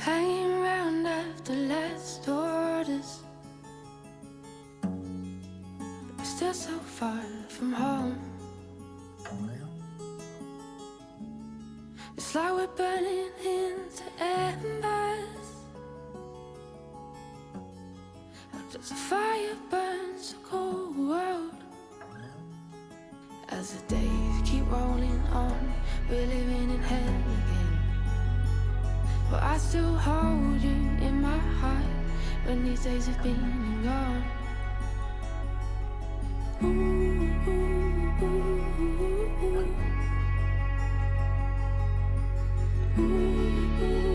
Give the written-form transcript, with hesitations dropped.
hanging around after last orders, but we're still so far from home. It's like we're burning into embers, as the fire burns a cold world. As the days keep rolling on, we're living in hell again. But I still hold you in my heart when these days have been and gone. Ooh, ooh, ooh, ooh, ooh. Ooh, ooh.